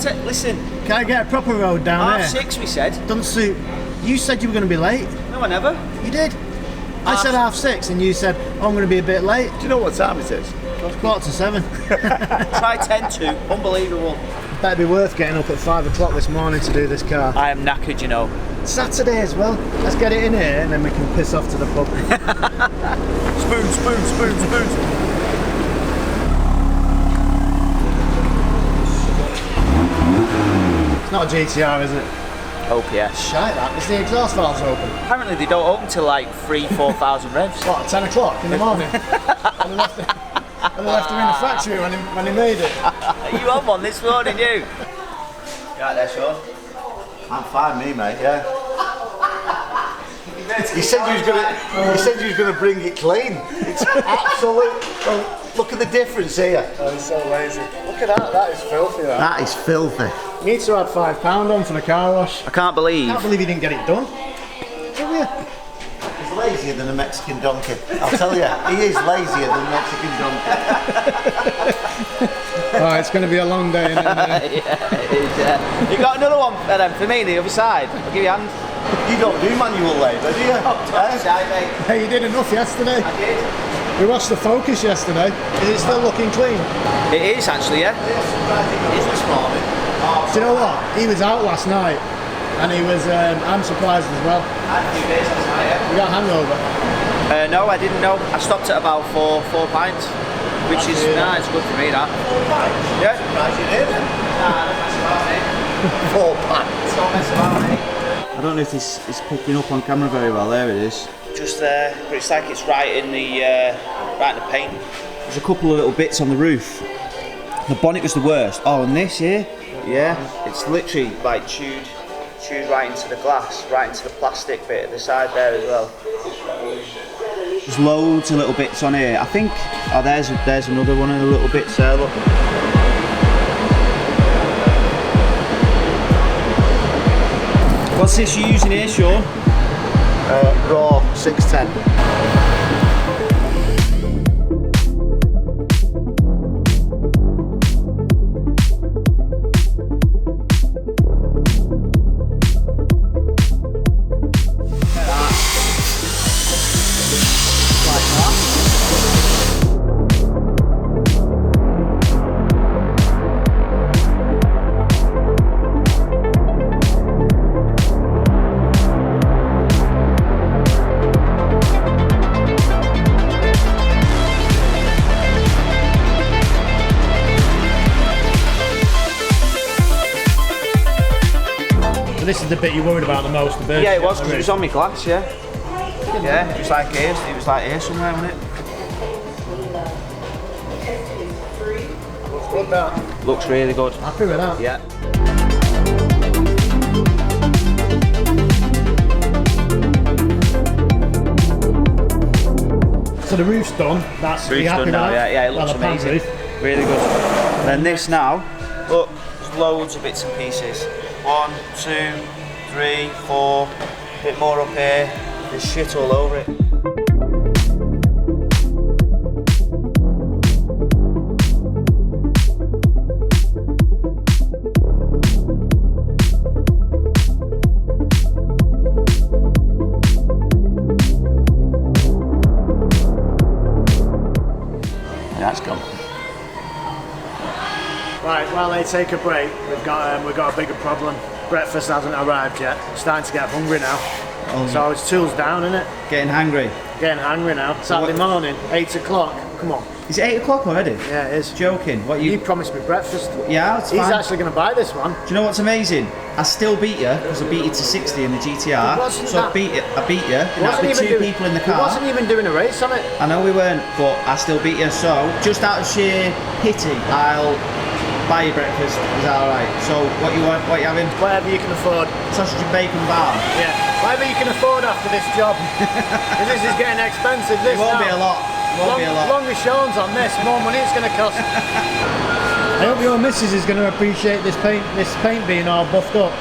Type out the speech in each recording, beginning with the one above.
listen. Can I get a proper road down there? 6:30 we said. Doesn't suit. You said you were going to be late. No, I never. You did. I said 6:30 and you said, oh, I'm going to be a bit late. Do you know what time it is? It's 7:15. Try 10 to. Unbelievable. Better be worth getting up at 5 o'clock this morning to do this car. I am knackered, you know. Saturday as well. Let's get it in here and then we can piss off to the pub. Spoon. It's not a GTR, is it? OPS. Shite that. Is the exhaust valves open? Apparently they don't open till like 3,000-4,000 revs. What, at 10 o'clock in the morning? And they left her in the factory when he made it. You on one this morning, you? Right there, Sean. I'm fine, me, mate. Yeah. He said you was gonna bring it clean. It's absolute. Well, look at the difference here. Oh, he's so lazy. Look at that. That is filthy. That is filthy. Needs to add £5 on for the car wash. I can't believe You didn't get it done. Do you? He's lazier than a Mexican donkey. I'll tell you, he is lazier than a Mexican donkey. Oh, it's going to be a long day. Yeah, you got another one for me on the other side. I'll give you a hand. You don't do manual labour, do you? Mate. Hey, you did enough yesterday. I did. We watched the Focus yesterday. Is it still looking clean? It is actually, yeah. It is this morning. Do you know what? He was out last night and he was, I'm surprised as well. I had a few days last night, yeah. You got a hangover? No, I didn't know. I stopped at about four pints, which is nice, good for me, that. 4 pints? Yeah. Surprised you did. Nah, don't mess about, mate. 4 pints. Don't mess about, mate. I don't know if this is picking up on camera very well. There it is. Just there, but it's like it's right in the paint. There's a couple of little bits on the roof. The bonnet was the worst. Oh, and this here? Yeah, it's literally like chewed right into the glass, right into the plastic bit at the side there as well. There's loads of little bits on here. I think. Oh, there's another one of the little bits there. Look. What's this you're using here, Sean? Raw 610. So this is the bit you worried about the most, the bird. Yeah, it was because it was on my glass. Yeah. Yeah, it was like here. It was like here somewhere, wasn't it? Looks good, that. Looks really good. Happy with that? Yeah. So the roof's done. That's Roof's done now. Yeah, it looks amazing. Really good. Then this now. Look, there's loads of bits and pieces. 1, 2, 3, 4. A bit more up here. There's shit all over it. That's gone. Right, while they take a break, we've got a bigger problem. Breakfast hasn't arrived yet. I'm starting to get hungry now. So it's tools down, isn't it? Getting hungry. Getting hungry now. Saturday morning, 8 o'clock. Come on. Is it 8 o'clock already? Yeah, it is. Joking. What You promised me breakfast. Yeah, it's He's fine. actually going to buy this one. Do you know what's amazing? I still beat you because I beat you to 60 in the GTR. So I beat you. And that with two people in the car. He wasn't even doing a race on it. I know we weren't, but I still beat you. So just out of sheer pity, I'll buy you breakfast. Is that alright? So what you want? What you having? Whatever you can afford. Sausage and bacon bar. Yeah. Whatever you can afford after this job. Because this is getting expensive. This It won't now. be a lot. It won't be a lot. Longer Sean's on this, more money it's going to cost. I hope your missus is going to appreciate this paint being all buffed up.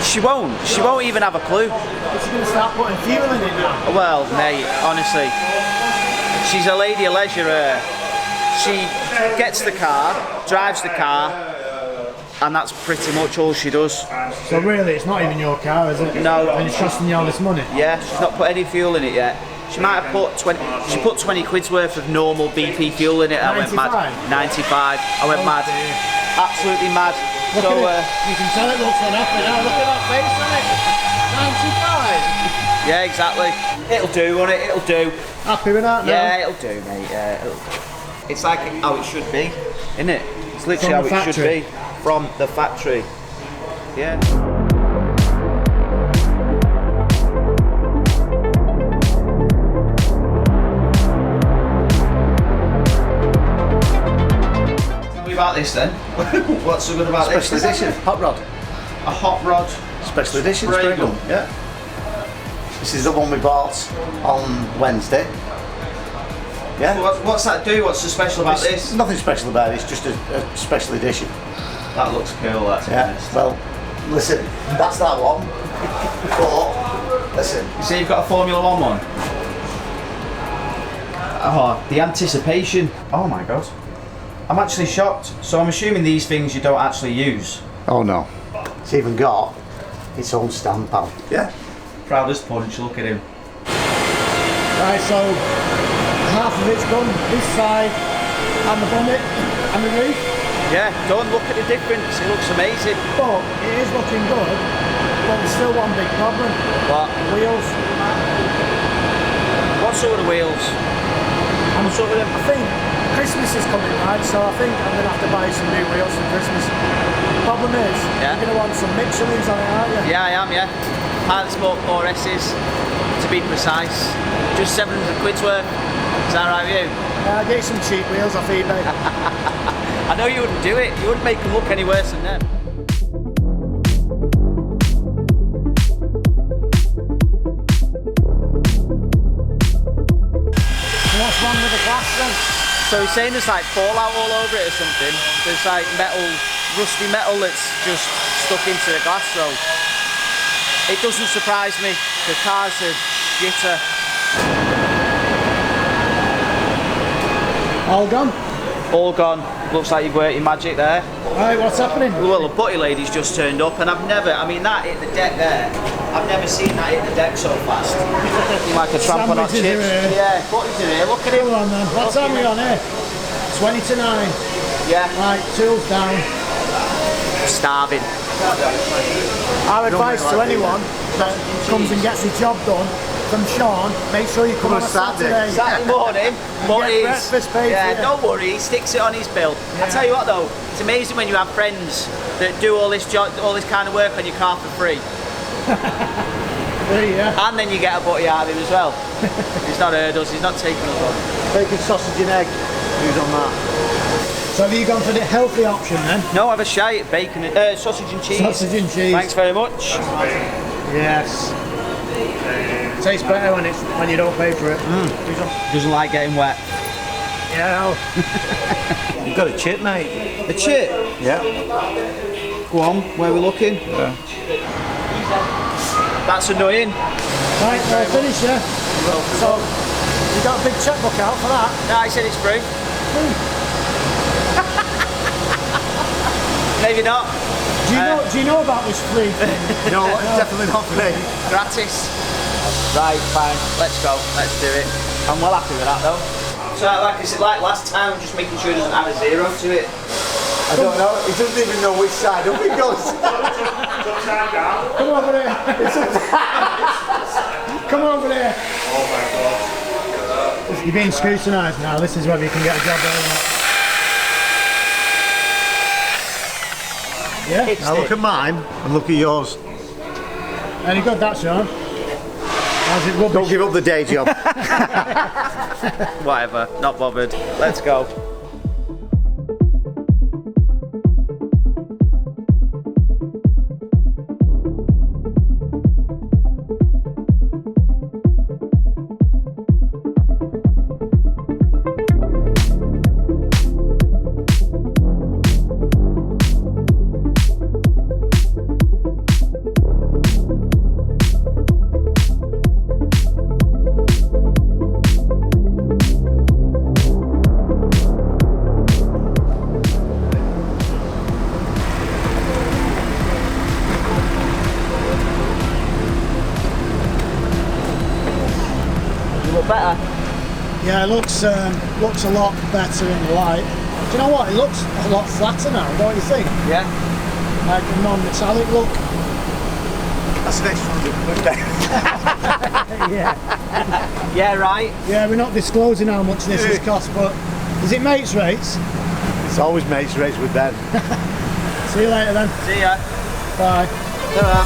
She won't. She won't even have a clue. She's going to start putting fuel in it now. Well, mate, honestly, she's a lady of leisure. She gets the car, drives the car, and that's pretty much all she does. So really, it's not even your car, is it? No. And it's costing you all this money? Yeah, she's not put any fuel in it yet. She might have put 20. She put 20 quid's worth of normal BP fuel in it. I went mad. 95. I went mad. Dear. Absolutely mad. Look So at it. You can tell it looks unhappy now. Look at that face on it. 95. yeah, exactly. It'll do, won't it? It'll do. Happy with that now? Yeah, it'll do, mate. Yeah, it'll do. It's like how it should be, isn't it? It's literally From the how it should factory. be from the factory. Yeah. Tell me about this then. What's so good about this? Special edition, hot rod. A hot rod. Special edition Spray spray gun. gun. Yeah. This is the one we bought on Wednesday. Yeah. What's that do? What's so special about this? Nothing special about it. It's just a special edition. That looks cool. That's Yeah. honest. Well, listen, that's that one. But listen, You see, you've got a Formula 1 one. Oh, the anticipation. Oh my god. I'm actually shocked. So I'm assuming these things you don't actually use. oh no, it's even got its own stand pal. Yeah. Proudest punch, look at him. Right, so half of it's done, this side, and the bonnet, and the roof. Yeah, go and look at the difference. It looks amazing. But it is looking good, but there's still one big problem. What? Wheels. What sort of wheels? What sort of them? I think Christmas is coming, right? So I think I'm going to have to buy some new wheels for Christmas. Problem is, Yeah. you're going to want some Michelins on it, aren't you? Yeah, I am, yeah. Pilot Sport 4S's, to be precise. Just 700 quid's worth. Is that right with you? Yeah, I'll get you some cheap wheels off eBay. I know you wouldn't do it. You wouldn't make them look any worse than them. What's wrong with the glass then? So he's saying there's like fallout all over it or something. There's like metal, rusty metal that's just stuck into the glass, so it doesn't surprise me. The car's a jitter. All gone? All gone. Looks like you've worked your magic there. Right, what's happening? Well, a butty lady's just turned up, and I've never, I mean, that hit the deck there. I've never seen that hit the deck so fast. Like a tramp on hot Sandwiches chips. are here. Yeah, butties in here. Look at him. Come on then. What time are we on here? 20 to 9. Yeah, Right, tools down. starving. Our advice to anyone that comes and gets the job done from Sean, make sure you come on a Saturday. Saturday morning, but Get breakfast paid yeah, for you. don't worry, he sticks it on his bill. I tell you what though, it's amazing when you have friends that do all this kind of work on your car for free, Yeah. and then you get a butty out of him as well. He's not heard us, he's not taking us on. Bacon, sausage and egg. Who's on that? So have you gone for the healthy option then? No, have a shy at bacon, sausage and cheese. Sausage and cheese. Thanks very much. Yes. Tastes better when you don't pay for it. Doesn't like getting wet. Yeah. You've got a chip, mate. A chip? Yeah. Go on, where are we looking? Yeah. That's annoying. Right, well, finish, yeah? So, you got a big checkbook out for that? No, I said it's free. Maybe not. Do you know about this free thing? No, definitely not for me. Gratis. Right, fine. Let's go. Let's do it. I'm well happy with that though. So like I said, like last time, I'm just making sure it doesn't add a zero to it. I don't know. He doesn't even know which side up he goes. Come over here. Come over here. Oh my god. You're being scrutinised now. This is whether you can get a job there or not. Yeah? Now look at mine and look at yours. Any good that, Sean? How's it rubbish? Don't give up the day job. Whatever. Not bothered. Let's go. look better? Yeah, it looks a lot better in the light. Do you know what? It looks a lot flatter now, don't you think? Yeah. Like a non-metallic look. That's an extra £100. Yeah. Yeah, right. Yeah, we're not disclosing how much this has cost, but is it mates rates? It's always mates rates with Ben. See you later then. See ya. Bye. Ta-ra.